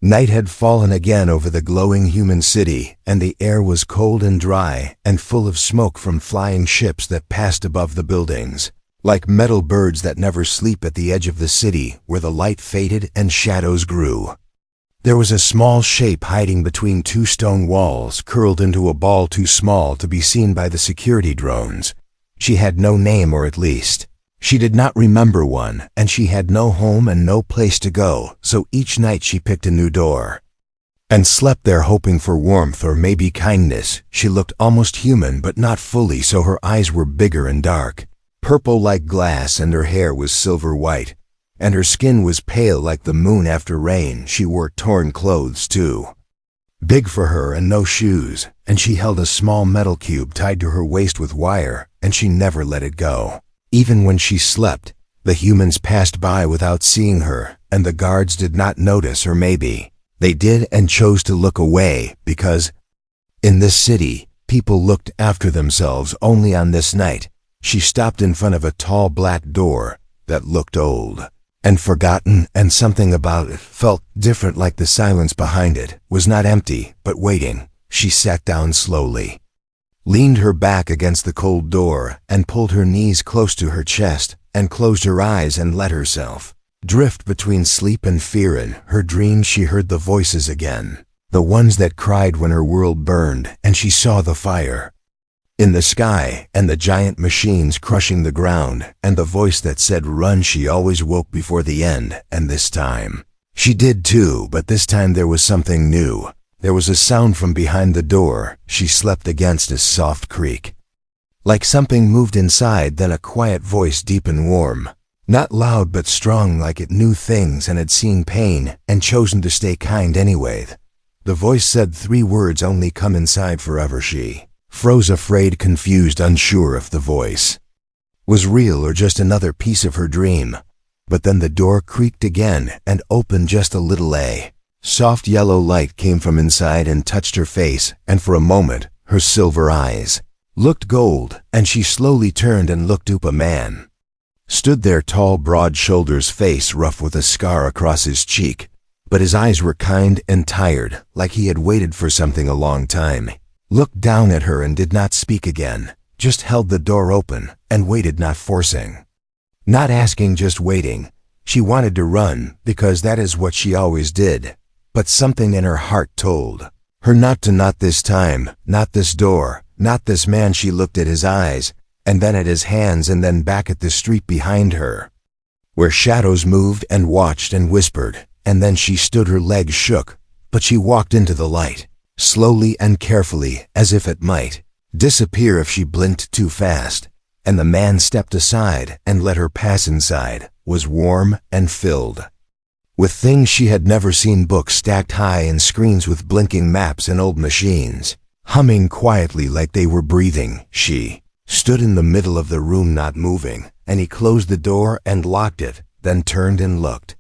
Night had fallen again over the glowing human city, and the air was cold and dry, and full of smoke from flying ships that passed above the buildings, like metal birds that never sleep at the edge of the city where the light faded and shadows grew. There was a small shape hiding between two stone walls, curled into a ball too small to be seen by the security drones. She had no name, or at least, she did not remember one, and she had no home and no place to go, so each night she picked a new door and slept there, hoping for warmth or maybe kindness. She looked almost human, but not fully, so her eyes were bigger and dark, purple like glass, and her hair was silver white, and her skin was pale like the moon after rain. She wore torn clothes too, big for her, and no shoes, and she held a small metal cube tied to her waist with wire, and she never let it go. Even when she slept, the humans passed by without seeing her, and the guards did not notice, or maybe they did and chose to look away, because in this city, people looked after themselves only on this night. She stopped in front of a tall black door that looked old and forgotten, and something about it felt different, like the silence behind it was not empty, but waiting. She sat down slowly, leaned her back against the cold door, and pulled her knees close to her chest, and closed her eyes and let herself drift between sleep and fear. In her dreams she heard the voices again, the ones that cried when her world burned, and she saw the fire in the sky, and the giant machines crushing the ground, and the voice that said run. She always woke before the end, and this time she did too, but this time there was something new. There was a sound from behind the door. She slept against a soft creak, like something moved inside, then a quiet voice, deep and warm, not loud but strong, like it knew things and had seen pain and chosen to stay kind anyway. The voice said 3 words only: come inside forever. She froze, afraid, confused, unsure if the voice was real or just another piece of her dream. But then the door creaked again and opened just a little. A soft yellow light came from inside and touched her face, and for a moment her silver eyes looked gold, and she slowly turned and looked up. A man stood there, tall, broad shoulders, face rough with a scar across his cheek, but his eyes were kind and tired, like he had waited for something a long time. Looked down at her and did not speak again, just held the door open and waited, not forcing, not asking, just waiting. She wanted to run, because that is what she always did, but something in her heart told her not to. Not this time, not this door, not this man. She looked at his eyes, and then at his hands, and then back at the street behind her, where shadows moved, and watched and whispered. And then she stood, her legs shook, but she walked into the light, slowly and carefully, as if it might disappear if she blinked too fast. And the man stepped aside and let her pass. Inside was warm and filled with things she had never seen, books stacked high, and screens with blinking maps, and old machines humming quietly like they were breathing. She stood in the middle of the room, not moving, and he closed the door and locked it, then turned and looked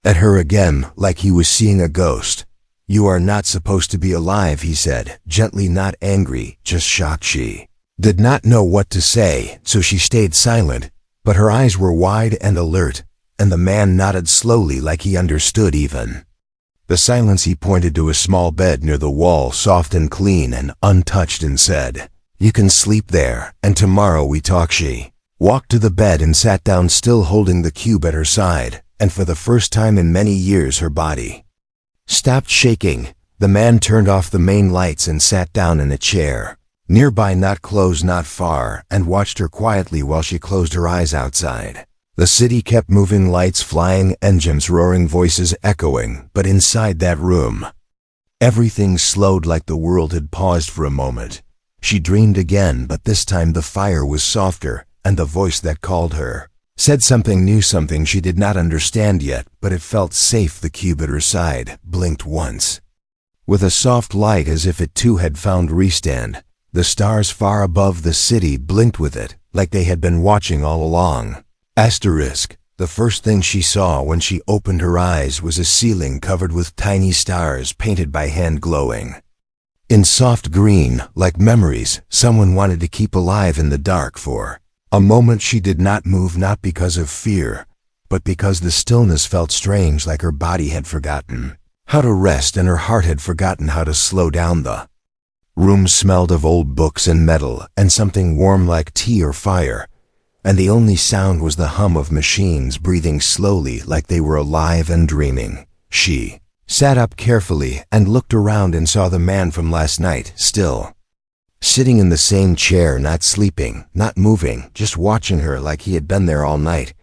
at her again, like he was seeing a ghost. You are not supposed to be alive, he said, gently, not angry, just shocked. She did not know what to say, so she stayed silent, but her eyes were wide and alert, and the man nodded slowly, like he understood even the silence. He pointed to a small bed near the wall, soft and clean and untouched, and said, you can sleep there, and tomorrow we talk. She walked to the bed and sat down, still holding the cube at her side, and for the first time in many years her body stopped shaking. The man turned off the main lights and sat down in a chair nearby, not close, not far, and watched her quietly while she closed her eyes. Outside, the city kept moving, lights flying, engines roaring, voices echoing, but inside that room, everything slowed, like the world had paused for a moment. She dreamed again, but this time the fire was softer, and the voice that called her said something new, something she did not understand yet, but it felt safe. The cube at her side blinked once with a soft light, as if it too had found restand. The stars far above the city blinked with it, like they had been watching all along. Asterisk. The first thing she saw when she opened her eyes was a ceiling covered with tiny stars, painted by hand, glowing in soft green, like memories someone wanted to keep alive in the dark. For a moment she did not move, not because of fear, but because the stillness felt strange, like her body had forgotten how to rest, and her heart had forgotten how to slow down. The room smelled of old books and metal and something warm like tea or fire, and the only sound was the hum of machines breathing slowly like they were alive and dreaming. She sat up carefully and looked around and saw the man from last night, still sitting in the same chair, not sleeping, not moving, just watching her like he had been there all night.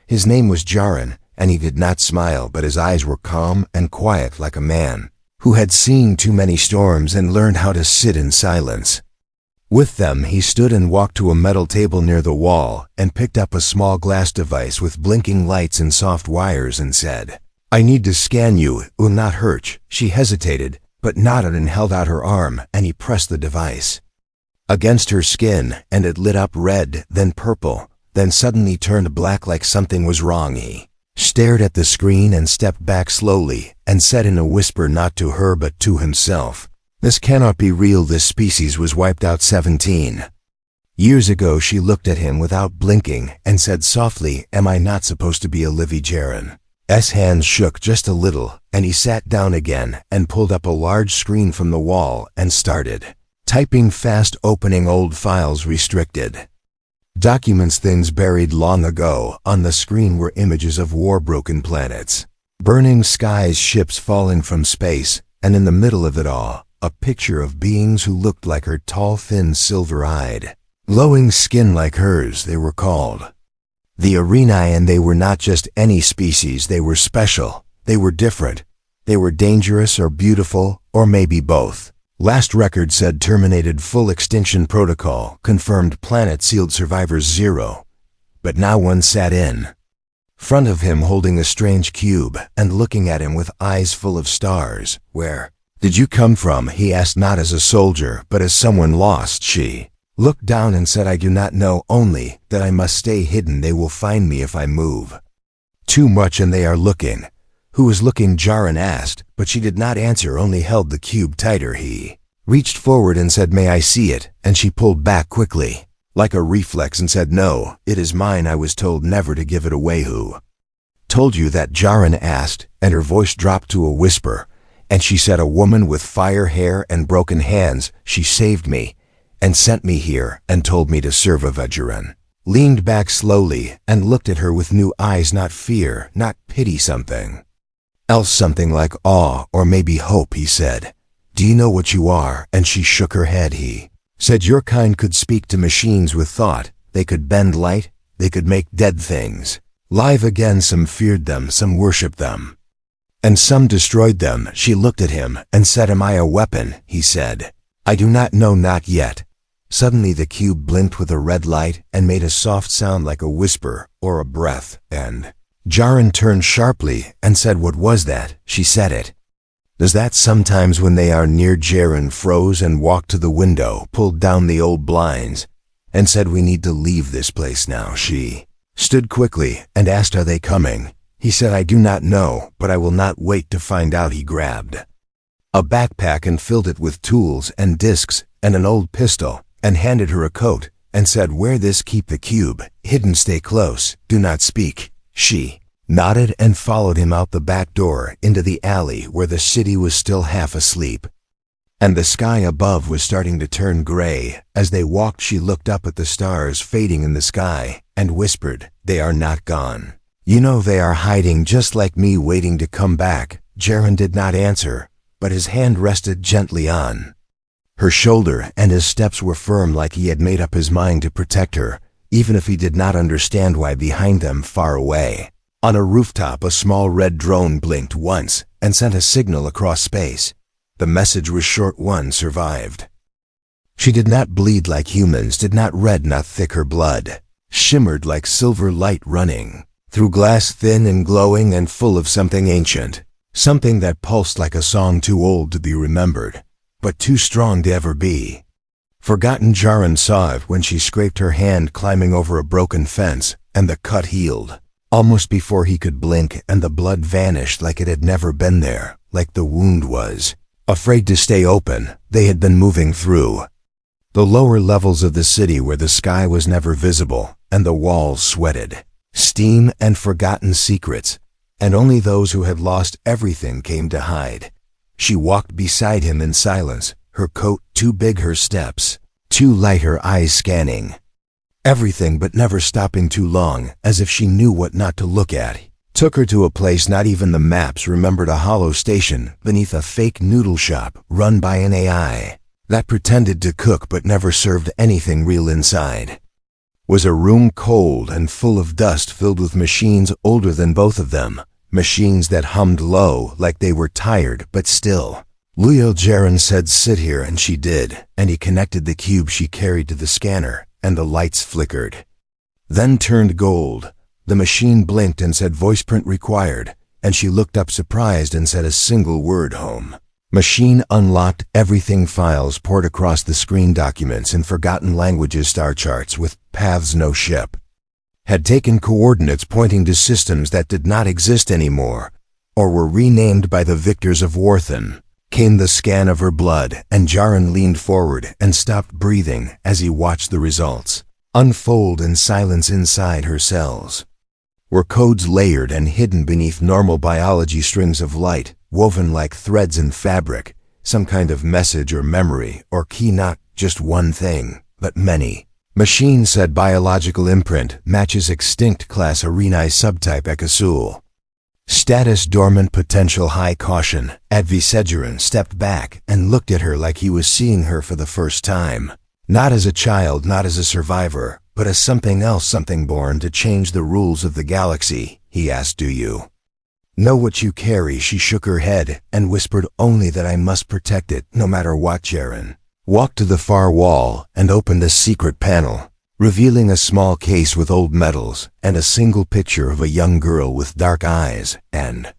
His name was Jaron, and he did not smile, but his eyes were calm and quiet like a man who had seen too many storms and learned how to sit in silence. With them, he stood and walked to a metal table near the wall and picked up a small glass device with blinking lights and soft wires and said, "I need to scan you, it will not hurt." She hesitated, but nodded and held out her arm, and he pressed the device against her skin, and it lit up red, then purple, then suddenly turned black like something was wrong. He stared at the screen and stepped back slowly and said in a whisper, not to her but to himself, "This cannot be real. This species was wiped out 17 years ago." She looked at him without blinking and said softly, "Am I not supposed to be Olivia?" Jaron's hands shook just a little, and he sat down again and pulled up a large screen from the wall and started typing fast, opening old files, restricted documents, things buried long ago. On the screen were images of war-broken planets, burning skies, ships falling from space, and in the middle of it all, a picture of beings who looked like her, tall, thin, silver-eyed, glowing skin like hers. They were called the Arenae, and they were not just any species. They were special. They were different. They were dangerous or beautiful, or maybe both. Last record said terminated, full extinction protocol, confirmed, planet sealed, survivors 0. But now one sat in front of him holding a strange cube and looking at him with eyes full of stars. "Where did you come from?" he asked, not as a soldier, but as someone lost. She looked down and said, "I do not know, only that I must stay hidden. They will find me if I move too much, and they are looking." "Who is looking?" Jaron asked, but she did not answer, only held the cube tighter. He reached forward and said, "May I see it?" And she pulled back quickly, like a reflex, and said, "No, it is mine. I was told never to give it away." "Who told you that?" Jaron asked, and her voice dropped to a whisper, and she said, "A woman with fire hair and broken hands. She saved me and sent me here and told me to serve a." Jaron leaned back slowly and looked at her with new eyes, not fear, not pity, something else, something like awe or maybe hope. He said, "Do you know what you are?" And she shook her head. He said, "Your kind could speak to machines with thought. They could bend light. They could make dead things live again. Some feared them, some worshipped them, and some destroyed them." She looked at him and said, "Am I a weapon?" He said, "I do not know, not yet." Suddenly the cube blinked with a red light and made a soft sound like a whisper or a breath, and Jaron turned sharply and said, "What was that?" She said it. "Does that sometimes when they are near?" Jaron froze and walked to the window, pulled down the old blinds, and said, "We need to leave this place now." She stood quickly and asked, "Are they coming?" He said, "I do not know, but I will not wait to find out." He grabbed a backpack and filled it with tools and discs and an old pistol and handed her a coat and said, "Wear this, keep the cube hidden, stay close, do not speak." She nodded and followed him out the back door into the alley where the city was still half asleep, and the sky above was starting to turn gray. As they walked, she looked up at the stars fading in the sky and whispered, "They are not gone. You know, they are hiding just like me, waiting to come back." Jaron did not answer, but his hand rested gently on her shoulder, and his steps were firm, like he had made up his mind to protect her, even if he did not understand why. Behind them, far away, on a rooftop, a small red drone blinked once and sent a signal across space. The message was short: "One survived." She did not bleed like humans, did not red, not thick. Her blood shimmered like silver light running through glass, thin and glowing and full of something ancient, something that pulsed like a song too old to be remembered, but too strong to ever be forgotten. Jaron saw it when she scraped her hand climbing over a broken fence, and the cut healed almost before he could blink, and the blood vanished like it had never been there, like the wound was afraid to stay open. They had been moving through the lower levels of the city where the sky was never visible, and the walls sweated steam and forgotten secrets, and only those who had lost everything came to hide. She walked beside him in silence, her coat too big, her steps too light, her eyes scanning everything but never stopping too long, as if she knew what not to look at. Took her to a place not even the maps remembered, a hollow station beneath a fake noodle shop run by an AI that pretended to cook but never served anything real. Inside was a room cold and full of dust, filled with machines older than both of them, machines that hummed low like they were tired but still. Leo Jaren said sit here, and she did, and he connected the cube she carried to the scanner, and the lights flickered, then turned gold. The machine blinked and said voice print required, and she looked up surprised and said a single word, home. Machine unlocked everything, files poured across the screen, documents in forgotten languages, star charts with paths no ship had taken, coordinates pointing to systems that did not exist anymore, or were renamed by the victors of Warthen. Came the scan of her blood, and Jaren leaned forward and stopped breathing as he watched the results unfold in silence. Inside her cells were codes layered and hidden beneath normal biology, strings of light woven like threads in fabric, some kind of message or memory or key, not just one thing, but many. Machine said biological imprint matches extinct class Arenae subtype Ekasul. Status dormant, potential high, caution. Advisegerin stepped back and looked at her like he was seeing her for the first time. Not as a child, not as a survivor, but as something else, something born to change the rules of the galaxy. He asked, do you know what you carry? She shook her head and whispered, only that I must protect it, no matter what. Jaren walked to the far wall and opened a secret panel, revealing a small case with old medals and a single picture of a young girl with dark eyes and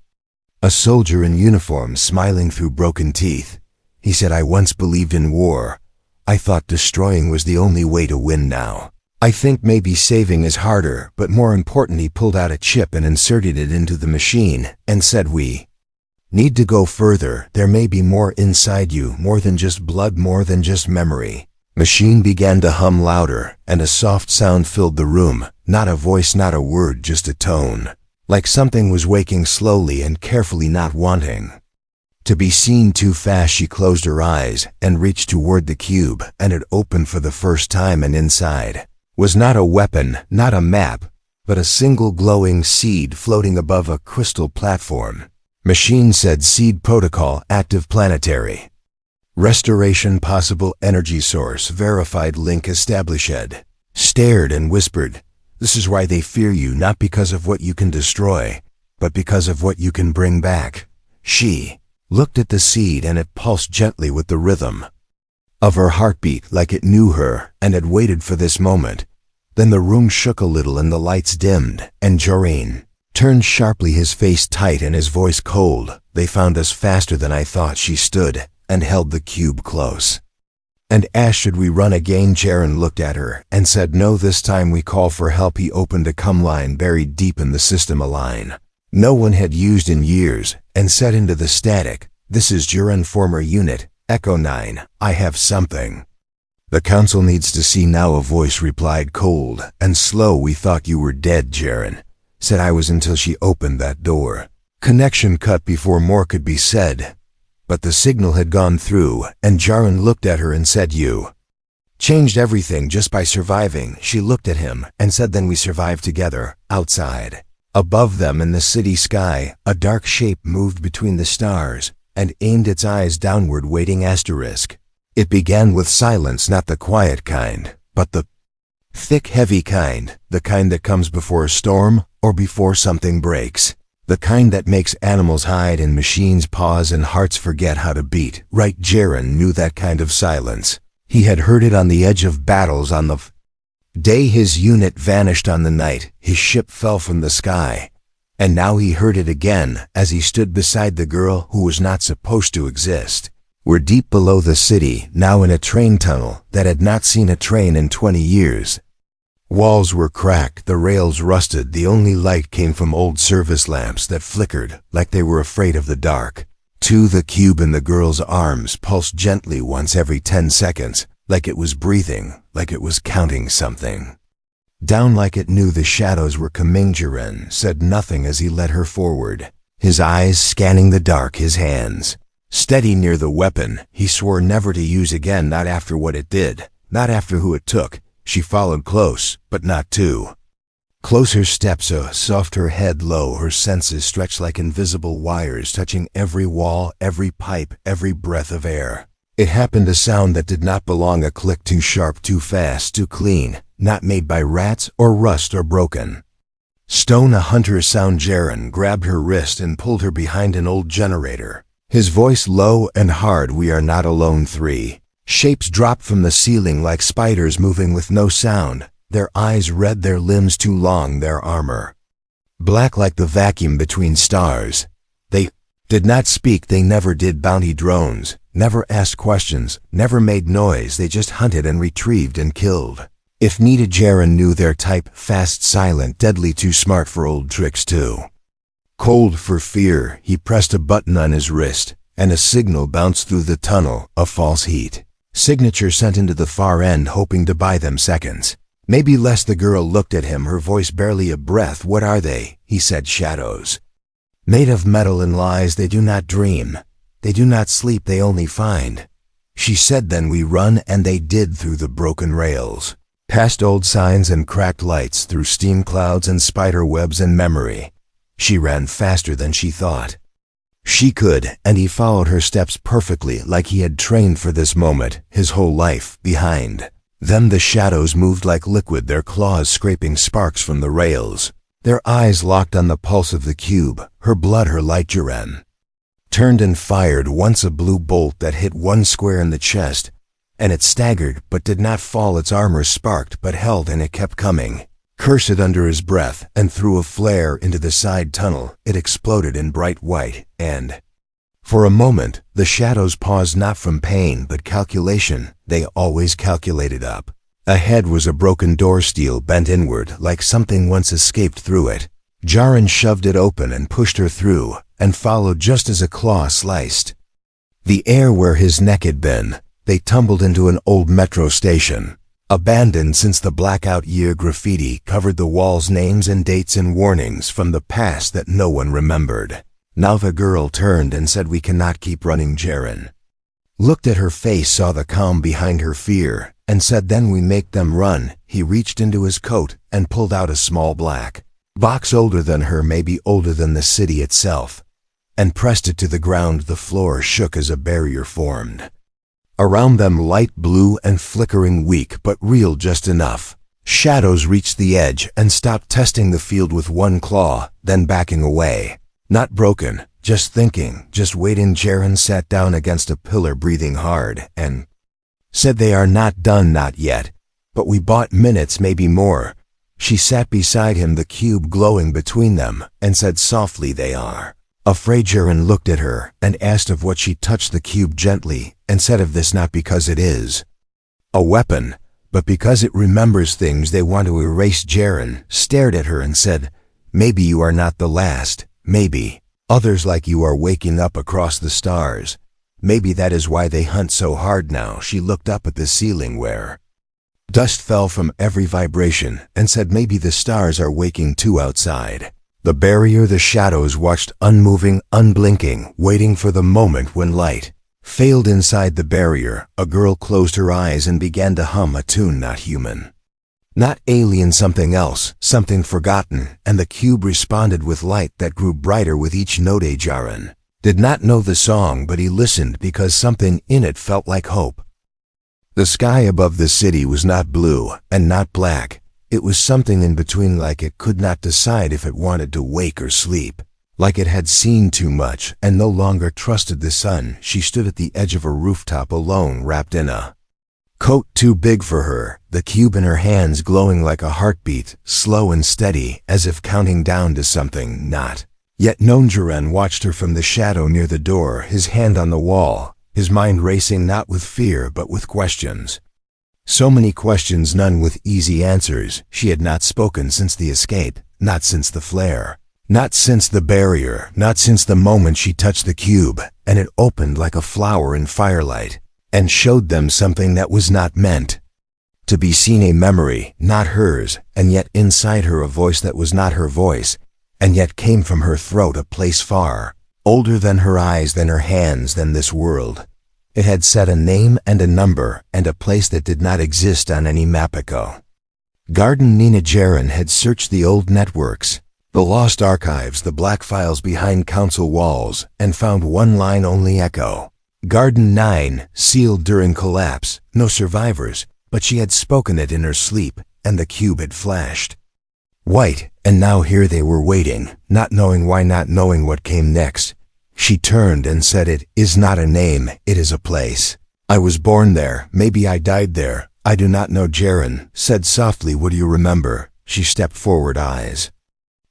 a soldier in uniform smiling through broken teeth. He said, I once believed in war. I thought destroying was the only way to win. Now I think maybe saving is harder, but more important. He pulled out a chip and inserted it into the machine and said, we need to go further. There may be more inside you, more than just blood, more than just memory. Machine began to hum louder, and a soft sound filled the room. Not a voice, not a word, just a tone, like something was waking slowly and carefully, not wanting to be seen too fast. She closed her eyes and reached toward the cube, and it opened for the first time, and inside was not a weapon, not a map, but a single glowing seed floating above a crystal platform. Machine said, seed protocol active, planetary restoration, possible energy source verified, link established. Stared and whispered, this is why they fear you, not because of what you can destroy, but because of what you can bring back. She looked at the seed, and it pulsed gently with the rhythm of her heartbeat, like it knew her and had waited for this moment. Then the room shook a little and the lights dimmed, and Jaren turned sharply, his face tight and his voice cold. They found us faster than I thought. She stood and held the cube close. And asked, should we run again? Jaren looked at her and said, no, this time we call for help. He opened a come line buried deep in the system, a line no one had used in years, and set into the static. This is Jaren, former unit, Echo 9. I have something the council needs to see now. A voice replied, cold and slow. We thought you were dead. Jaren said, I was, until she opened that door. Connection cut before more could be said, but the signal had gone through, and Jaren looked at her and said, you changed everything just by surviving. She looked at him and said, then we survived together. Outside, above them in the city sky, a dark shape moved between the stars and aimed its eyes downward, waiting. Asterisk. It began with silence, not the quiet kind, but the thick, heavy kind, the kind that comes before a storm or before something breaks, the kind that makes animals hide and machines pause and hearts forget how to beat. Right, Jaren knew that kind of silence. He had heard it on the edge of battles, on the day his unit vanished, on the night his ship fell from the sky. And now he heard it again as he stood beside the girl who was not supposed to exist. We're deep below the city, now in a train tunnel that had not seen a train in 20 years. Walls were cracked, the rails rusted, the only light came from old service lamps that flickered like they were afraid of the dark. The cube in the girl's arms pulsed gently once every 10 seconds, like it was breathing, like it was counting something. Down like it knew the shadows were coming. Jiren said nothing as he led her forward, his eyes scanning the dark, his hands steady near the weapon he swore never to use again, not after what it did, not after who it took. She followed close, but not too close. Her steps soft, her head low, her senses stretched like invisible wires, touching every wall, every pipe, every breath of air. It happened, a sound that did not belong, a click too sharp, too fast, too clean, not made by rats or rust or broken stone. A hunter's sound. Jiren grabbed her wrist and pulled her behind an old generator, his voice low and hard. We are not alone. Three shapes dropped from the ceiling like spiders, moving with no sound, their eyes red, their limbs too long, their armor black like the vacuum between stars. They did not speak, they never did. Bounty drones never asked questions, never made noise, they just hunted and retrieved and killed if needed. Jiren knew their type, fast, silent, deadly, too smart for old tricks, too cold for fear. He pressed a button on his wrist, and a signal bounced through the tunnel, a false heat signature sent into the far end, hoping to buy them seconds, maybe less. The girl looked at him, her voice barely a breath. What are they? He said. Shadows. Made of metal and lies. They do not dream. They do not sleep. They only find. She said. Then we run, and they did, through the broken rails, past old signs and cracked lights, through steam clouds and spider webs and memory. She ran faster than she thought she could, and he followed her steps perfectly, like he had trained for this moment his whole life. Behind them the shadows moved like liquid, their claws scraping sparks from the rails, their eyes locked on the pulse of the cube, her blood, her light. Jiren turned and fired once, a blue bolt that hit one square in the chest, and it staggered but did not fall. Its armor sparked but held, and it kept coming. Cursed under his breath, and threw a flare into the side tunnel. It exploded in bright white, and for a moment the shadows paused, not from pain but calculation. They always calculated up. Ahead was a broken door, steel bent inward like something once escaped through it. Jiren shoved it open and pushed her through, and followed just as a claw sliced the air where his neck had been. They tumbled into an old metro station, abandoned since the blackout year. Graffiti covered the walls, names and dates and warnings from the past that no one remembered. Now the girl turned and said, we cannot keep running. Jiren looked at her face, saw the calm behind her fear, and said, then we make them run. He reached into his coat and pulled out a small black box, older than her, maybe older than the city itself, and pressed it to the ground. The floor shook as a barrier formed around them, light blue and flickering, weak but real, just enough. Shadows reached the edge and stopped, testing the field with one claw, then backing away. Not broken, just thinking, just waiting. Jiren sat down against a pillar, breathing hard, and said, they are not done, not yet. But we bought minutes, maybe more. She sat beside him, the cube glowing between them, and said softly, they are afraid. Jiren looked at her and asked of what. She touched the cube gently and said, of this, not because it is a weapon, but because it remembers things they want to erase. Jiren stared at her and said, maybe you are not the last. Maybe others like you are waking up across the stars. Maybe that is why they hunt so hard now. She looked up at the ceiling where dust fell from every vibration and said, maybe the stars are waking too outside the barrier. The shadows watched, unmoving, unblinking, waiting for the moment when light failed inside the barrier. A girl closed her eyes and began to hum a tune, not human, not alien, something else, something forgotten, and the cube responded with light that grew brighter with each note. Jiren did not know the song, but he listened because something in it felt like hope. The sky above the city was not blue and not black. It was something in between, like it could not decide if it wanted to wake or sleep, like it had seen too much and no longer trusted the sun. She stood at the edge of a rooftop alone, wrapped in a coat too big for her, the cube in her hands glowing like a heartbeat, slow and steady, as if counting down to something not yet known. Jiren watched her from the shadow near the door, his hand on the wall, his mind racing, not with fear but with questions. So many questions, none with easy answers. She had not spoken since the escape, not since the flare, not since the barrier, not since the moment she touched the cube, and it opened like a flower in firelight, and showed them something that was not meant To be seen a memory, not hers, and yet inside her a voice that was not her voice, and yet came from her throat a place far, older than her eyes, than her hands, than this world. It had said a name and a number, and a place that did not exist on any map echo. Garden Nina Jaren had searched the old networks, the lost archives, the black files behind council walls, and found one line only echo. Garden 9, sealed during collapse, no survivors, but she had spoken it in her sleep, and the cube had flashed. White, and now here they were waiting, not knowing why, not knowing what came next. She turned and said, "It is not a name, it is a place. I was born there, maybe I died there, I do not know." Jaren said softly, "What do you remember?" She stepped forward, eyes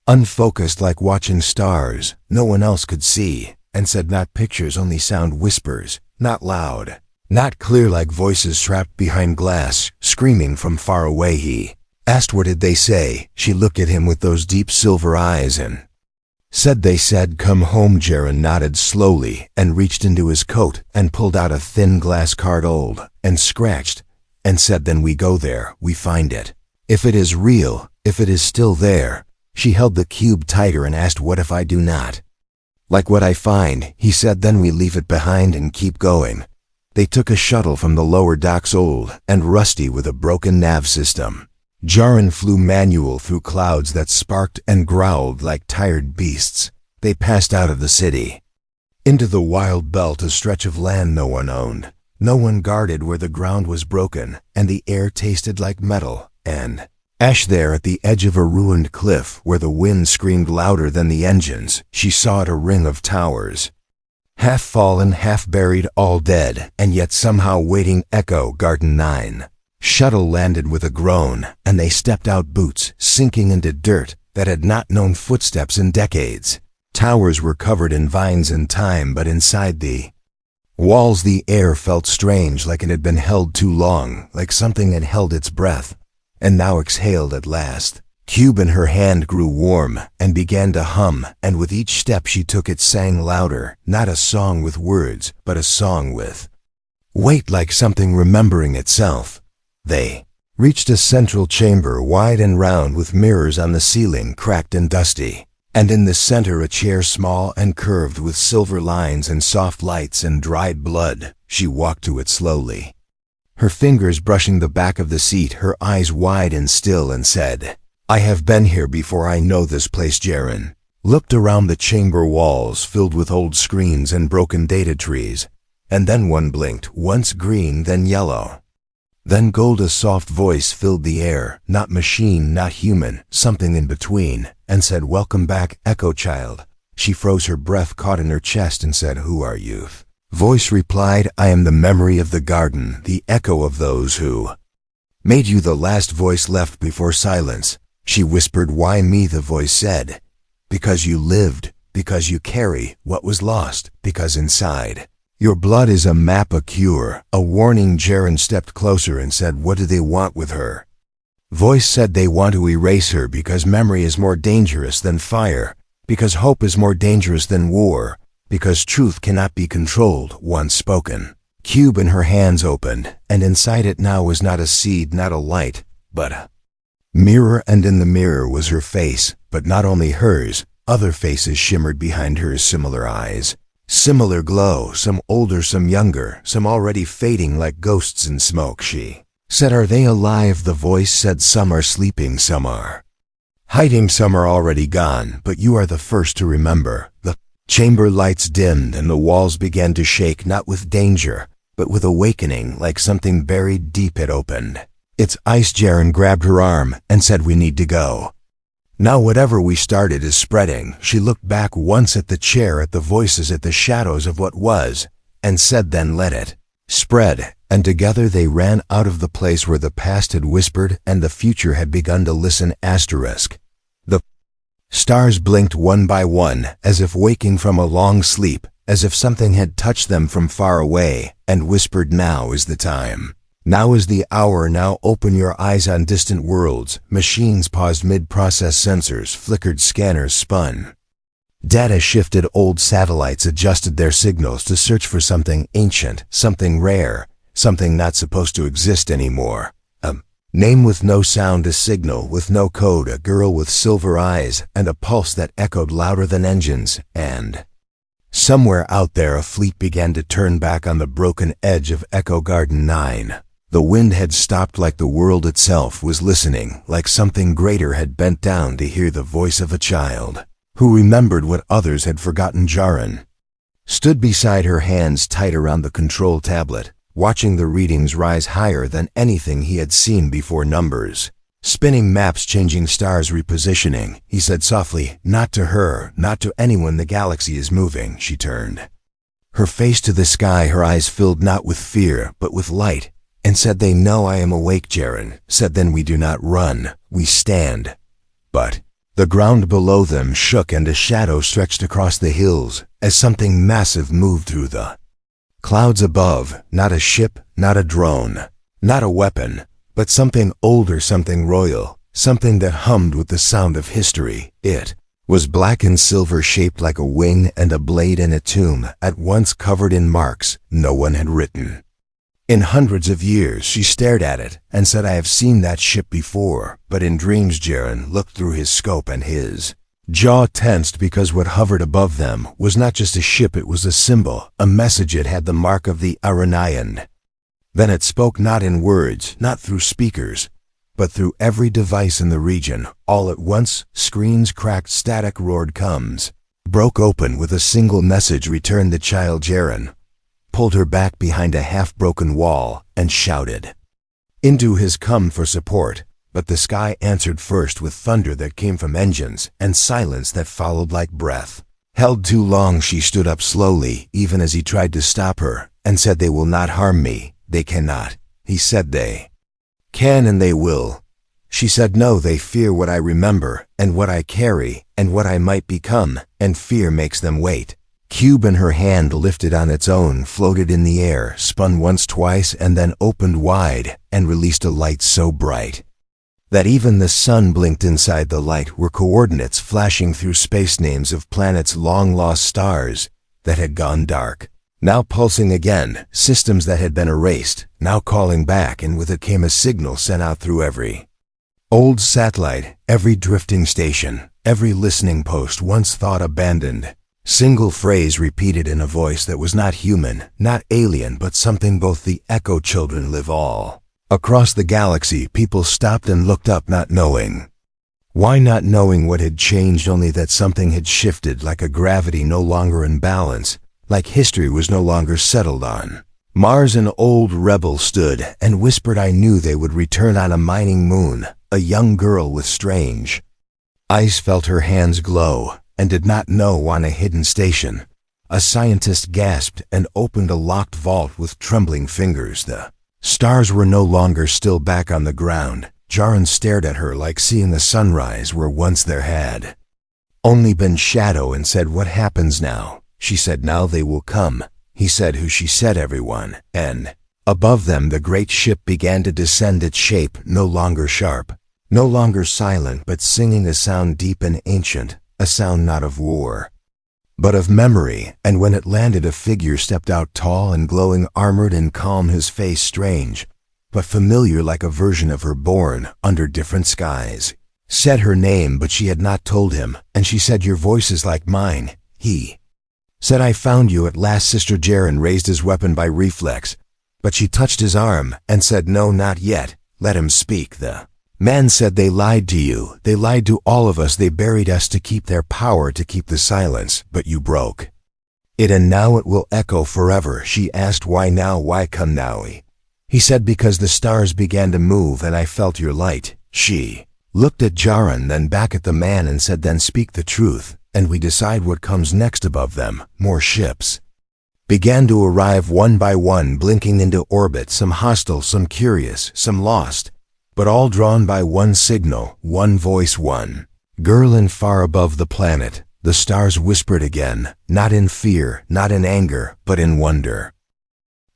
unfocused like watching stars no one else could see, and said, "Not pictures, only sound, whispers, not loud, not clear like voices trapped behind glass, screaming from far away." He asked, "What did they say?" She looked at him with those deep silver eyes and said, "They said, come home." Jaren nodded slowly and reached into his coat and pulled out a thin glass card, old and scratched, and said, "Then we go there, we find it. If it is real, if it is still there." She held the cube tighter and asked, "What if I do not like what I find?" He said, "Then we leave it behind and keep going." They took a shuttle from the lower docks, old and rusty with a broken nav system. Jaren flew manual through clouds that sparked and growled like tired beasts. They passed out of the city, into the wild belt, a stretch of land no one owned, no one guarded, where the ground was broken and the air tasted like metal and ash. There at the edge of a ruined cliff, where the wind screamed louder than the engines, she saw it, a ring of towers, half fallen, half buried, all dead, and yet somehow waiting. Echo. Garden 9. Shuttle landed with a groan, and they stepped out, boots sinking into dirt that had not known footsteps in decades. Towers were covered in vines and thyme, but inside the walls the air felt strange, like it had been held too long, like something had held its breath and now exhaled at last. Cube in her hand grew warm and began to hum, and with each step she took it sang louder, not a song with words, but a song with weight, like something remembering itself. They reached a central chamber, wide and round, with mirrors on the ceiling, cracked and dusty, and in the center a chair, small and curved, with silver lines and soft lights and dried blood. She walked to it slowly, her fingers brushing the back of the seat, her eyes wide and still, and said, "I have been here before, I know this place." Jaren looked around the chamber walls, filled with old screens and broken data trees, and then one blinked, once green, then yellow, then gold. A soft voice filled the air, not machine, not human, something in between, and said, "Welcome back, Echo Child." She froze, her breath caught in her chest, and said, "Who are you?" Voice replied, "I am the memory of the garden, the echo of those who made you." The last voice left before silence. She whispered, "Why me?" The voice said, "Because you lived, because you carry what was lost, because inside your blood is a map, a cure, a warning." Jaren stepped closer and said, "What do they want with her?" Voice said, "They want to erase her, because memory is more dangerous than fire, because hope is more dangerous than war, because truth cannot be controlled once spoken." Cube in her hands opened, and inside it now was not a seed, not a light, but a mirror, and in the mirror was her face, but not only hers. Other faces shimmered behind hers, similar eyes, similar glow, some older, some younger, some already fading like ghosts in smoke. She said, "Are they alive?" The voice said, "Some are sleeping, some are hiding, some are already gone, but you are the first to remember." The chamber lights dimmed and the walls began to shake, not with danger, but with awakening, like something buried deep had opened its ice. Jaren grabbed her arm and said, "We need to go. Now whatever we started is spreading." She looked back once at the chair, at the voices, at the shadows of what was, and said, "Then let it spread." And together they ran out of the place where the past had whispered and the future had begun to listen. The stars blinked one by one, as if waking from a long sleep, as if something had touched them from far away and whispered, "Now is the time. Now is the hour. Now open your eyes on distant worlds." Machines paused mid-process, sensors flickered, scanners spun. Data shifted, old satellites adjusted their signals to search for something ancient, something rare, something not supposed to exist anymore. A Name with no sound, a signal with no code, a girl with silver eyes and a pulse that echoed louder than engines, and somewhere out there a fleet began to turn back on the broken edge of Echo Garden 9. The wind had stopped, like the world itself was listening, like something greater had bent down to hear the voice of a child who remembered what others had forgotten. Jaren stood beside her, hands tight around the control tablet, watching the readings rise higher than anything he had seen before. Numbers, spinning maps, changing stars, repositioning. He said softly, "Not to her, not to anyone. The galaxy is moving." She turned her face to the sky, her eyes filled not with fear, but with light, and said, "They know I am awake." Jaren said, "Then we do not run, we stand." But the ground below them shook and a shadow stretched across the hills as something massive moved through the clouds above. Not a ship, not a drone, not a weapon, but something older, something royal, something that hummed with the sound of history. It was black and silver, shaped like a wing and a blade in a tomb, at once covered in marks no one had written in hundreds of years. She stared at it and said, "I have seen that ship before, but in dreams." Jaren looked through his scope and his jaw tensed, because what hovered above them was not just a ship, it was a symbol, a message. It had the mark of the Aranayan. Then it spoke, not in words, not through speakers, but through every device in the region. All at once, screens cracked, static roared, comes broke open with a single message: "Return the child." Jaren pulled her back behind a half-broken wall and shouted into his come for support. But the sky answered first, with thunder that came from engines and silence that followed like breath. Held too long, she stood up slowly, even as he tried to stop her, and said, "They will not harm me." "They cannot." He said. "They can and they will." She said, "No, they fear what I remember and what I carry and what I might become, and fear makes them wait." Cube in her hand lifted on its own, floated in the air, spun once, twice, and then opened wide and released a light so bright that even the sun blinked. Inside the light were coordinates flashing through space, names of planets, long-lost stars that had gone dark, now pulsing again, systems that had been erased, now calling back, and with it came a signal sent out through every old satellite, every drifting station, every listening post once thought abandoned. Single phrase repeated in a voice that was not human, not alien, but something both. "The Echo children live all across the galaxy." People stopped and looked up, not knowing why, not knowing what had changed, only that something had shifted, like a gravity no longer in balance, like history was no longer settled on Mars. An old rebel stood and whispered, "I knew they would return on a mining moon." A young girl with strange eyes felt her hands glow and did not know on a hidden station. A scientist gasped and opened a locked vault with trembling fingers. The stars were no longer still, back on the ground. Jaren stared at her, like seeing the sunrise where once there had only been shadow, and said, "What happens now?" She said, "Now they will come." He said, "Who?" She said, "Everyone." And above them the great ship began to descend, its shape no longer sharp, no longer silent, but singing a sound deep and ancient, a sound not of war, but of memory. And when it landed, a figure stepped out, tall and glowing, armored and calm, his face strange but familiar, like a version of her born under different skies. Said her name, but she had not told him, and she said, "Your voice is like mine." He said, "I found you at last." Sister Jaren raised his weapon by reflex, but she touched his arm and said, "No, not yet. Let him speak." The man said, "They lied to you. They lied to all of us. They buried us to keep their power, to keep the silence, but you broke it, and now it will echo forever." She asked, "Why now? Why come now?" He said, "Because the stars began to move and I felt your light." She looked at Jaren, then back at the man, and said, "Then speak the truth, and we decide what comes next." Above them, more ships began to arrive one by one, blinking into orbit, some hostile, some curious, some lost, but all drawn by one signal, one voice, one girl. And far above the planet, the stars whispered again, not in fear, not in anger, but in wonder.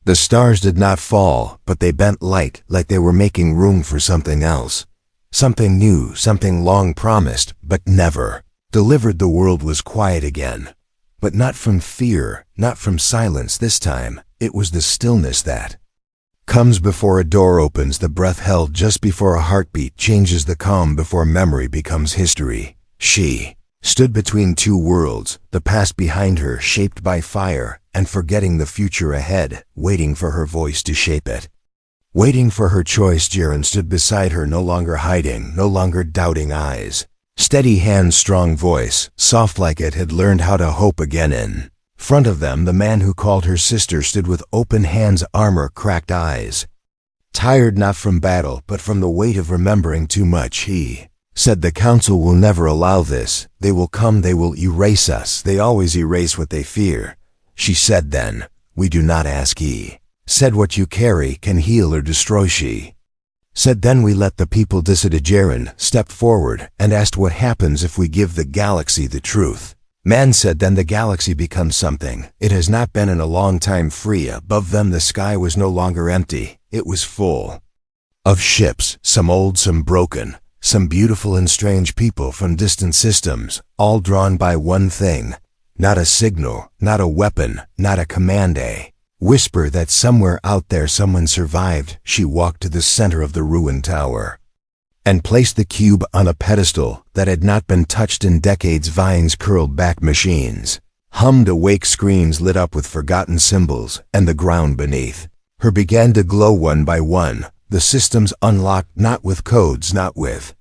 The stars did not fall, but they bent light, like they were making room for something else, something new, something long promised, but never delivered. The world was quiet again, but not from fear, not from silence this time. It was the stillness that Comes before a door opens, the breath held just before a heartbeat changes, the calm before memory becomes history. She stood between two worlds, the past behind her shaped by fire, and forgetting the future ahead, waiting for her voice to shape it. Waiting for her choice, Jiren stood beside her, no longer hiding, no longer doubting eyes. Steady hands, strong voice, soft like it had learned how to hope again. In front of them, the man who called her sister stood with open hands, armor, cracked eyes. Tired not from battle, but from the weight of remembering too much, he said, "The council will never allow this. They will come, they will erase us. They always erase what they fear." She said then, "We do not ask." He said, "What you carry can heal or destroy." She said then, "We let the people decide." Jiren stepped forward and asked, "What happens if we give the galaxy the truth?" Man said then, "The galaxy becomes something it has not been in a long time, free. Above them the sky was no longer empty, it was full of ships, some old, some broken, some beautiful and strange people from distant systems, all drawn by one thing. Not a signal, not a weapon, not a command, a whisper that somewhere out there someone survived." She walked to the center of the ruined tower and placed the cube on a pedestal that had not been touched in decades. Vines curled back, machines hummed, awake screens lit up with forgotten symbols, and the ground beneath her began to glow one by one. The systems unlocked, not with codes, not with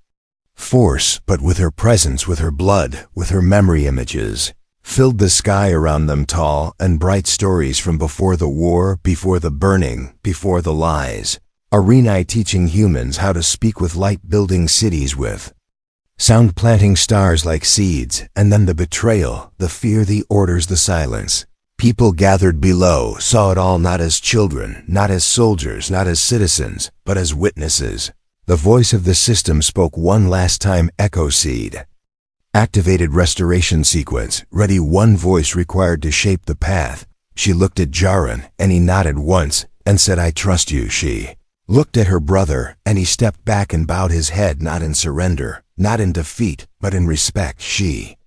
force, but with her presence, with her blood, with her memory. Images filled the sky around them, tall and bright, stories from before the war, before the burning, before the lies. Arena teaching humans how to speak with light, building cities with sound, planting stars like seeds, and then the betrayal, the fear, the orders, the silence. People gathered below saw it all, not as children, not as soldiers, not as citizens, but as witnesses. The voice of the system spoke one last time. Echo seed activated, restoration sequence ready. One voice required to shape the path. She looked at Jiren, and he nodded once and said, "I trust you." She looked at her brother, and he stepped back and bowed his head, not in surrender, not in defeat, but in respect. She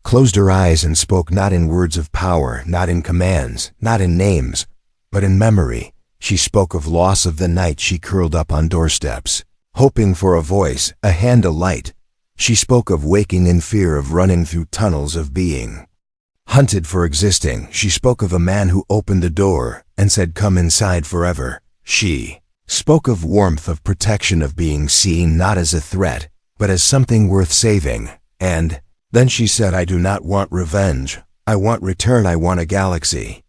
closed her eyes and spoke, not in words of power, not in commands, not in names, but in memory. She spoke of loss, of the night she curled up on doorsteps, hoping for a voice, a hand, a light. She spoke of waking in fear, of running through tunnels, of being hunted for existing. She spoke of a man who opened the door and said, "Come inside forever." She spoke of warmth, of protection, of being seen not as a threat, but as something worth saving. And then she said, "I do not want revenge. I want return. I want a galaxy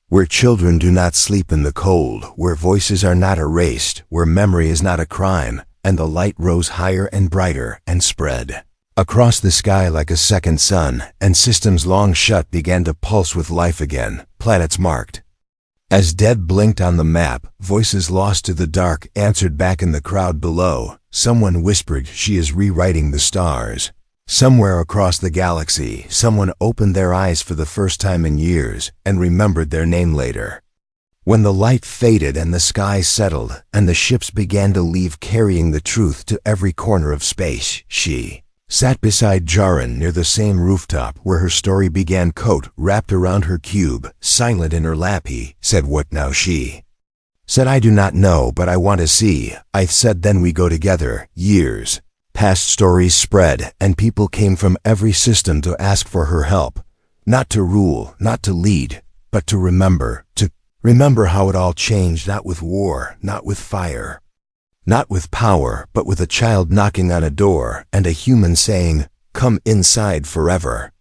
where children do not sleep in the cold, where voices are not erased, where memory is not a crime." And the light rose higher and brighter and spread across the sky like a second sun, and systems long shut began to pulse with life again. Planets marked as dead blinked on the map. Voices lost to the dark answered back in the crowd below. Someone whispered, "She is rewriting the stars." Somewhere across the galaxy, someone opened their eyes for the first time in years and remembered their name later. When the light faded and the sky settled and the ships began to leave, carrying the truth to every corner of space, she sat beside Jiren near the same rooftop where her story began, coat wrapped around her cube, silent in her lap. He said, "What now?" She said, "I do not know, but I want to see." I said, "Then we go together." Years past, stories spread, and people came from every system to ask for her help. Not to rule, not to lead, but to remember how it all changed, not with war, not with fire, not with power, but with a child knocking on a door and a human saying, "Come inside forever."